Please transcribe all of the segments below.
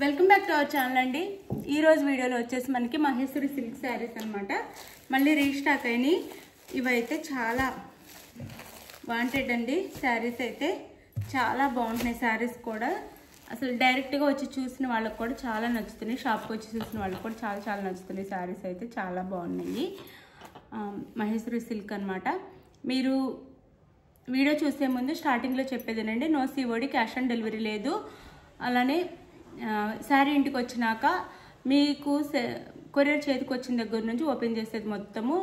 Welcome back to our channel అండి. ఈ రోజు వీడియోలో వచ్చేసి మనకి మహేశ్వరి సిల్క్ శారీస్ అన్నమాట. మళ్ళీ రీస్టాక్ అయినాయి. ఇవైతే చాలా వాంటెడ్ అండి. శారీస్ అయితే చాలా బాగుంటున్నాయి. శారీస్ కూడా అసలు డైరెక్ట్గా వచ్చి చూసిన వాళ్ళకి కూడా చాలా నచ్చుతున్నాయి. షాప్కి వచ్చి చూసిన వాళ్ళకి కూడా చాలా నచ్చుతున్నాయి. శారీస్ అయితే చాలా బాగున్నాయి. మహేశ్వరి సిల్క్ అన్నమాట. మీరు వీడియో చూసే ముందు స్టార్టింగ్లో చెప్పేదేనండి, నో సిఓడి, క్యాష్ ఆన్ డెలివరీ లేదు. అలానే శారీ ఇంటికి వచ్చినాక మీకు కొరియర్ చేతికి వచ్చిన దగ్గర నుంచి ఓపెన్ చేసేది మొత్తము,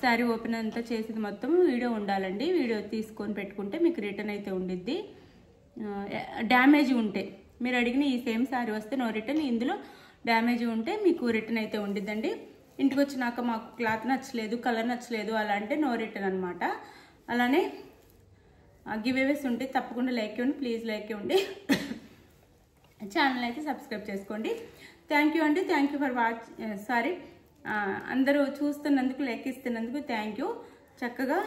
శారీ ఓపెన్ అంతా చేసేది మొత్తము వీడియో ఉండాలండి. వీడియో తీసుకొని పెట్టుకుంటే మీకు రిటర్న్ అయితే ఉండిద్ది. డ్యామేజ్ ఉంటే మీరు అడిగిన ఈ సేమ్ శారీ వస్తే నో రిటర్న్, ఇందులో డ్యామేజ్ ఉంటే మీకు రిటర్న్ అయితే ఉండిద్దండి. ఇంటికి వచ్చినాక మాకు క్లాత్ నచ్చలేదు, కలర్ నచ్చలేదు అలా అంటే నో రిటర్న్ అనమాట. అలానే గివ్ అవేస్ ఉంటే తప్పకుండా లైక్ ఇవ్వండి, ప్లీజ్ లైక్ ఇవ్వండి. ఛానల్ అయితే సబ్స్క్రైబ్ చేసుకోండి. థ్యాంక్ యూ అండి. థ్యాంక్ యూ ఫర్ వాచ్ అందరూ చూస్తున్నందుకు, లైక్ ఇస్తున్నందుకు థ్యాంక్ యూ. చక్కగా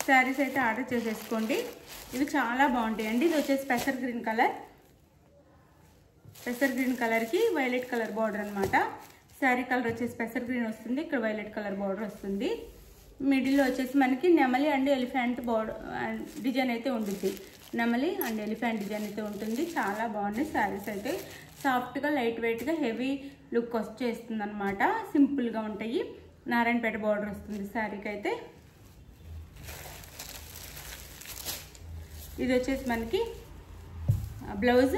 శారీస్ అయితే ఆర్డర్ చేసేసుకోండి. ఇవి చాలా బాగుంటాయండి. ఇది వచ్చేసి పెసర్ గ్రీన్ కలర్, పెసర్ గ్రీన్ కలర్కి వైలెట్ కలర్ బార్డర్ అనమాట. శారీ కలర్ వచ్చేసి పెసర్ గ్రీన్ వస్తుంది, ఇక్కడ వైలెట్ కలర్ బార్డర్ వస్తుంది. మిడిల్లో వచ్చేసి మనకి నెమలి అండ్ ఎలిఫెంట్ బార్డర్ డిజైన్ అయితే ఉంటుంది. నెమలి అండ్ ఎలిఫెంట్ డిజైన్ అయితే ఉంటుంది. చాలా బాగున్నాయి శారీస్ అయితే. సాఫ్ట్గా, లైట్ వెయిట్గా, హెవీ లుక్ వచ్చేస్తుంది అనమాట. సింపుల్గా ఉంటాయి. నారాయణపేట బార్డర్ వస్తుంది శారీకి అయితే. ఇది వచ్చేసి మనకి బ్లౌజ్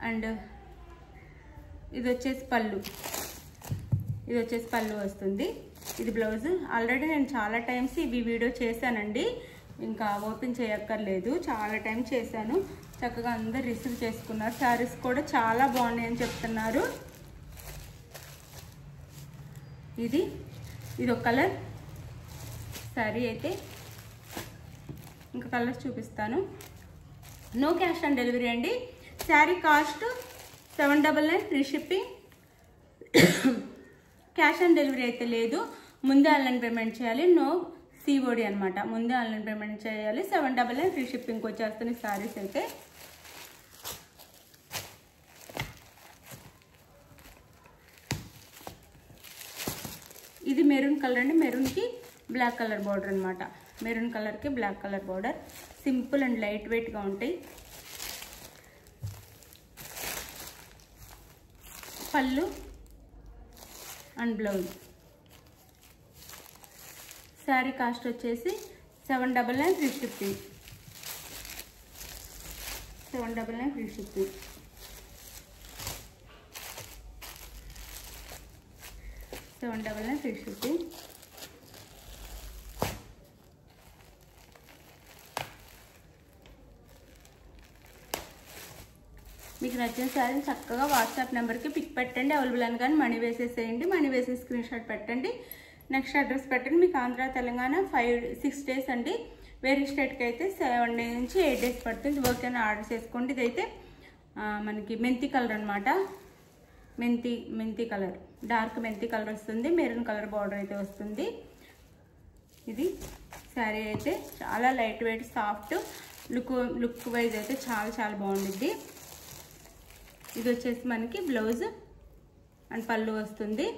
అండ్ ఇది వచ్చేసి పళ్ళు. ఇది వచ్చేసి పళ్ళు వస్తుంది. ఇది బ్లౌజ్. ఆల్రెడీ నేను చాలా టైమ్స్ ఇవి వీడియో చేశానండి, ఇంకా ఓపెన్ చేయక్కర్లేదు. చాలా టైం చేశాను. చక్కగా అందరు రిసీవ్ చేసుకున్నారు. శారీస్ కూడా చాలా బాగున్నాయి అని చెప్తున్నారు. ఇది ఒక కలర్ శారీ అయితే. ఇంకా కలర్స్ చూపిస్తాను. నో క్యాష్ ఆన్ డెలివరీ అండి. Sari cost 799 free shipping. Cash on delivery అయితే లేదు. ముందే ఆన్లైన్ పేమెంట్ చేయాలి. నో సిఓడి అనమాట. ముందే ఆన్లైన్ పేమెంట్ చేయాలి. 799 ఫ్రీ షిప్పింగ్కి వచ్చేస్తున్నాయి శారీస్ అయితే. ఇది మెరూన్ కలర్ అండి. మెరూన్కి బ్లాక్ కలర్ బార్డర్ అనమాట. మెరూన్ కలర్కి black colour border. Simple and light వెయిట్గా ఉంటాయి. పళ్ళు అండ్ బ్లౌజ్. శారీ కాస్ట్ వచ్చేసి 799 free shipping. 799 free shipping. Free shipping. మీకు నచ్చిన శారీ చక్కగా వాట్సాప్ నెంబర్కి పిక్ పెట్టండి. అవైలబుల్ అని కానీ మనీ వేసేసేయండి. మనీ వేసే స్క్రీన్ షాట్ పెట్టండి. నెక్స్ట్ అడ్రస్ పెట్టండి. మీకు ఆంధ్ర తెలంగాణ 5-6 డేస్ అండి. వేరే స్టేట్కి అయితే 7 డేస్ నుంచి 8 డేస్ పడుతుంది. ఓకేనా, ఆర్డర్ చేసుకోండి. ఇదైతే మనకి మెంతి కలర్ అనమాట. మెంతి కలర్, డార్క్ మెంతి కలర్ వస్తుంది. మెరూన్ కలర్ బార్డర్ అయితే వస్తుంది. ఇది శారీ అయితే చాలా light weight, soft, look wise అయితే చాలా బాగుంటుంది. ఇది వచ్చేసి మనకి బ్లౌజ్ అండ్ పళ్ళు వస్తుంది.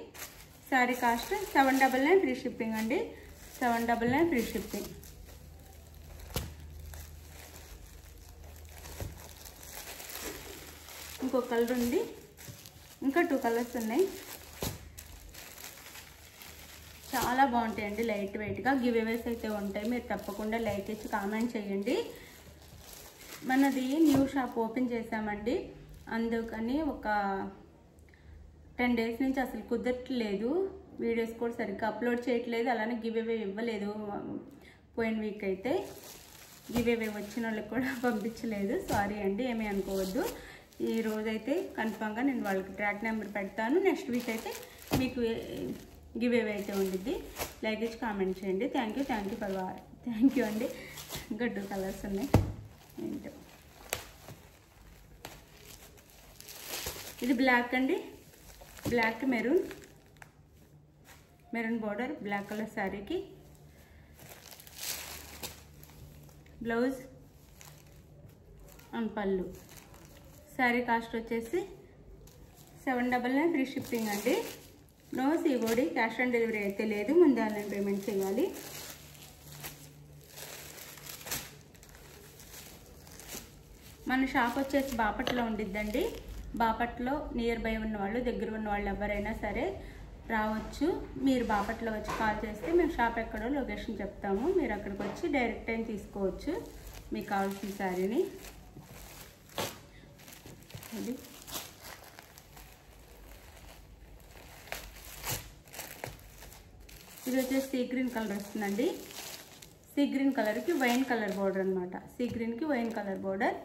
శారీ కాస్ట్ 799 ఫ్రీ షిప్పింగ్ అండి. 799 ఫ్రీ షిప్పింగ్. ఇంకో కలర్ ఉంది. ఇంకా 2 కలర్స్ ఉన్నాయి. చాలా బాగుంటాయండి. లైట్ వెయిట్గా గివ్ అవేస్ అయితే ఉంటాయి. మీరు తప్పకుండా లైక్ ఇచ్చి కామెంట్ చేయండి. మనది న్యూ షాప్ ఓపెన్ చేసామండి. అందుకని ఒక 10 డేస్ నుంచి అసలు కుదరట్లేదు. వీడియోస్ కూడా సరిగ్గా అప్లోడ్ చేయట్లేదు. అలానే గివ్ అవే ఇవ్వలేదు. పోయిన వీక్ అయితే గివ్ అవే వచ్చిన వాళ్ళకి కూడా పంపించలేదు. సారీ అండి, ఏమీ అనుకోవద్దు. ఈ రోజైతే కన్ఫామ్గా నేను వాళ్ళకి ట్రాక్ నెంబర్ పెడతాను. నెక్స్ట్ వీక్ అయితే మీకు గివ్ అవే అయితే ఉండిద్ది. లైక్ ఇచ్చి కామెంట్ చేయండి. థ్యాంక్ యూ అండి. ఇంకా 2 కలర్స్ ఉన్నాయి. ఏంటో ఇది బ్లాక్ అండి. Black maroon border, black colour శారీకి blouse and pallu. Sari cost వచ్చేసి 799 ఫ్రీ షిప్పింగ్ అండి. No COD, cash on delivery అయితే లేదు, ముందు ఆన్లైన్ పేమెంట్ చేయాలి. మన షాప్ వచ్చేసి బాపట్లో ఉండిద్దండి. బాపట్లో నియర్ బై ఉన్న వాళ్ళు, దగ్గర ఉన్న వాళ్ళు ఎవరైనా సరే రావచ్చు. మీరు బాపట్లో వచ్చి కాల్ చేస్తే మేము షాప్ ఎక్కడో లొకేషన్ చెప్తాము, మీరు అక్కడికి వచ్చి డైరెక్ట్ టైం తీసుకోవచ్చు మీకు కావాల్సిన శారీని. అది ఇది వచ్చేసి సీ గ్రీన్ కలర్ వస్తుందండి. సీ గ్రీన్ కలర్కి వైన్ కలర్ బోర్డర్ అనమాట. సీ గ్రీన్కి వైన్ కలర్ బోర్డర్.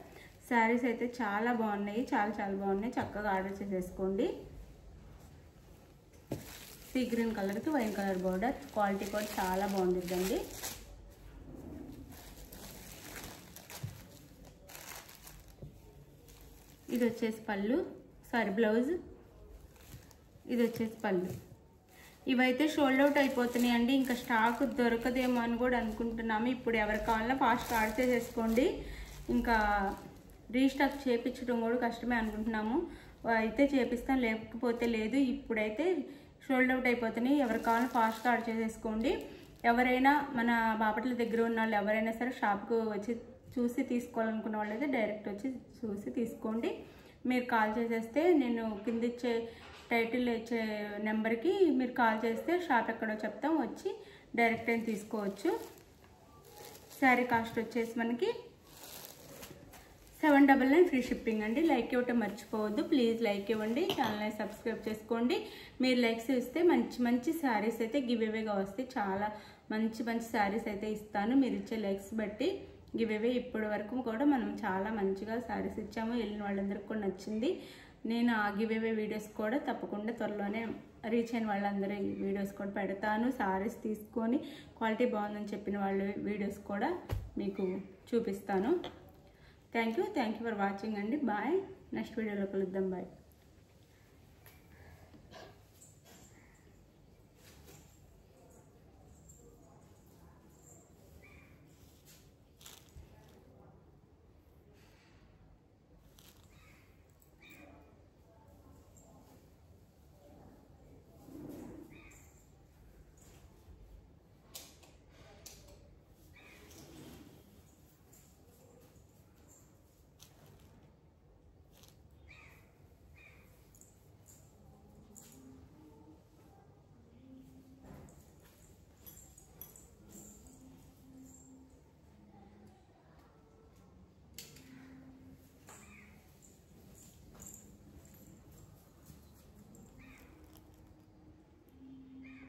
శారీస్ అయితే చాలా బాగున్నాయి, చాలా బాగున్నాయి. చక్కగా ఆర్డర్ చేసేసుకోండి. సీ గ్రీన్ కలర్కి వైన్ కలర్ బోర్డర్, క్వాలిటీ కూడా చాలా బాగుంటుందండి. ఇది వచ్చేసి పళ్ళు, బ్లౌజ్. ఇది వచ్చేసి పళ్ళు. ఇవైతే షోల్డ్ అవుట్ అయిపోతున్నాయి అండి, ఇంకా స్టాక్ దొరకదేమో అని కూడా అనుకుంటున్నాము. ఇప్పుడు ఎవరు కావాలన్నా ఫాస్ట్ ఆర్డర్ చేసేసుకోండి. ఇంకా రీస్టాక్ చేయించడం కూడా కష్టమే అనుకుంటున్నాము. అయితే చేపిస్తాం, లేకపోతే లేదు. ఇప్పుడైతే షోల్డ్ అవుట్ అయిపోతున్నాయి. ఎవరు కావాలన్నా ఫాస్ట్గా ఆర్డర్ చేసేసుకోండి. ఎవరైనా మన బాపట్ల దగ్గర ఉన్న వాళ్ళు ఎవరైనా సరే షాప్కు వచ్చి చూసి తీసుకోవాలనుకున్న వాళ్ళు అయితే డైరెక్ట్ వచ్చి చూసి తీసుకోండి. మీరు కాల్ చేసేస్తే నేను కింద ఇచ్చే టైటిల్ ఇచ్చే నెంబర్కి మీరు కాల్ చేస్తే షాప్ ఎక్కడో చెప్తాం, వచ్చి డైరెక్ట్ అయిన తీసుకోవచ్చు. శారీ కాస్ట్ వచ్చేసి మనకి 799 ఫ్రీ షిప్పింగ్ అండి. లైక్ ఇవ్వటం మర్చిపోవద్దు, ప్లీజ్ లైక్ ఇవ్వండి, ఛానల్ని సబ్స్క్రైబ్ చేసుకోండి. మీరు లైక్స్ ఇస్తే మంచి శారీస్ అయితే గివ్ అవేగా వస్తాయి. చాలా మంచి శారీస్ అయితే ఇస్తాను మీరు ఇచ్చే లైక్స్ బట్టి. గివ్ అవే ఇప్పటి వరకు కూడా మనం చాలా మంచిగా శారీస్ ఇచ్చాము, వెళ్ళిన వాళ్ళందరికీ కూడా నచ్చింది. నేను ఆ గివ్ అవే వీడియోస్ కూడా తప్పకుండా త్వరలోనే రీచ్ అయిన వాళ్ళందరూ వీడియోస్ కూడా పెడతాను. శారీస్ తీసుకొని క్వాలిటీ బాగుందని చెప్పిన వాళ్ళ వీడియోస్ కూడా మీకు చూపిస్తాను. థ్యాంక్ యూ ఫర్ వాచింగ్ అండి. బాయ్. నెక్స్ట్ వీడియోలో కలుద్దాం. బాయ్.